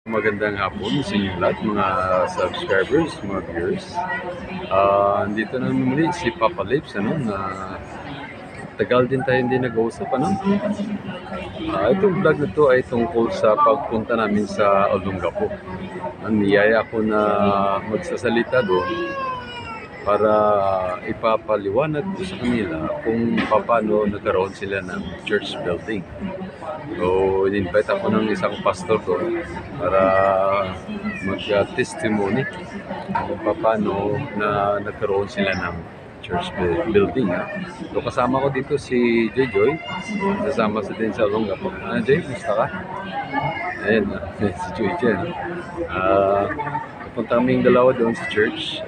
Magandang hapon sa inyo lahat, mga subscribers, mga viewers. Andito na muli si Papa Lips, na tagal din tayo hindi nag-uusap, itong vlog na to ay tungkol sa pagpunta namin sa Olongapo. Niyaya ko na magsasalita doon para ipapaliwanag ko sa kanila kung paano nagkaroon sila ng church building. So, in-invite ako ng isang pastor doon para mag-testimony kung paano na nagkaroon sila ng church building. So, kasama ko dito si Joy. Kasama sa din sa Olongapo. Jay, gusto ka? Ayan, si Joy. Punta kaming dalawa doon sa church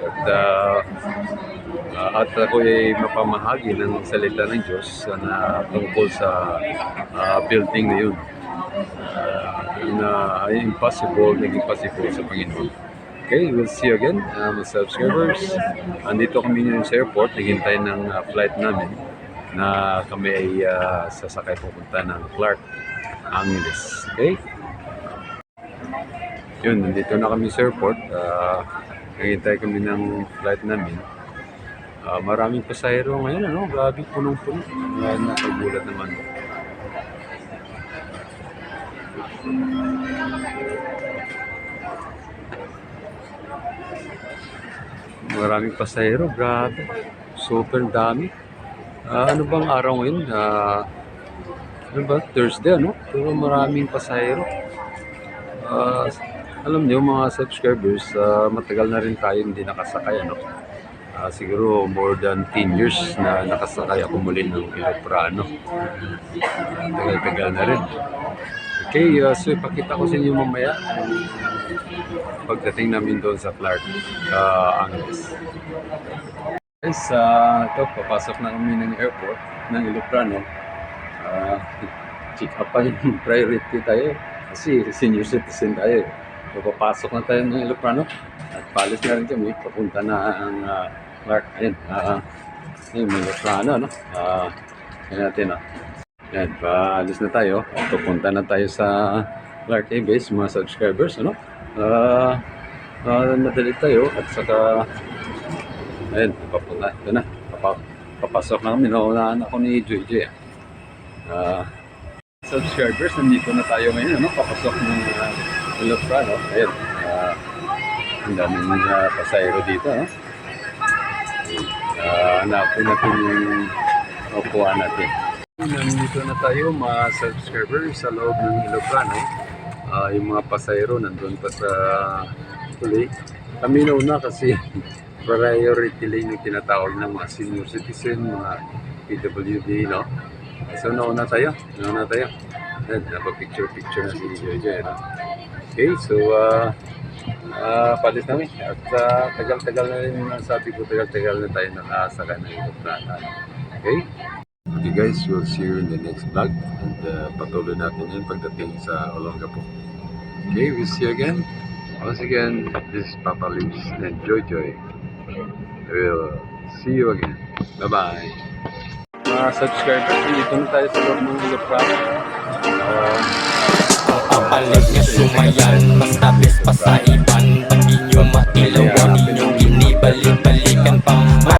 at ako ay mapamahagi ng salita ng Diyos na tungkol sa building na yun na naging possible sa Panginoon. Okay, we'll see you again, mga subscribers. Andito kami ngayon sa airport, naghintay ng flight namin na kami ay sasakay pupunta ng Clark, Angeles. Okay? Yun, nandito na kami sa airport. Naghintay kami ng flight namin. Maraming pasahero ngayon, grabe, punong-puno. Nakagulat naman. Maraming pasahero, grabe. Super dami. Ano bang araw ngayon? Ano ba? Thursday, Pero maraming pasahero. Alam niyo mga subscribers, matagal na rin tayo hindi nakasakay, siguro more than 10 years na nakasakay ako muli ng eroplano. Tagal-tagal na rin. Okay, so ipakita ko sa inyo mamaya pagdating namin doon sa Clark, Angeles. Guys, ito, papasok na kami ng airport ng eroplano. Check up pa yung priority tayo kasi senior citizen tayo. So, papasok na tayo ng eroplano at palis na rin kami, papunta na ang Clark. Ayun, may eroplano, Ayan natin, Ayan, paalis na tayo at pupunta na tayo sa Clark Air Base, mga subscribers, madali tayo at saka ayun, papunta, ito na, papasok na kami, naunahan ako ni Joy. Subscribers, nandito na tayo ngayon, papasok ng eroplano. Ayun, ang daming pasahero dito, hanapin natin yung upuan natin. Nandito na tayo, mga subscribers, sa loob ng eroplano. Yung mga pasahero nandun pa sa huli. Kami nauna kasi priority lane yung tinatawag ng mga senior citizen, mga PWD, So nauna tayo. Napapicture na si Joy, Okay, so palis namin. At tagal-tagal na rin, sabi ko, tagal-tagal na tayo nakasakay ng eroplano. Okay? Okay guys, we'll see you in the next vlog. And patuloy natin yun pagdating sa Olongapo. Okay, we'll see you again. Once again, this is Papa Lips and Joy. We'll see you again. Bye-bye. Mga subscribers, dito na tayo sa loob ng eroplano. Papalit nga sumayan, mas tabis pa sa iban. Pag di nyo matilawan,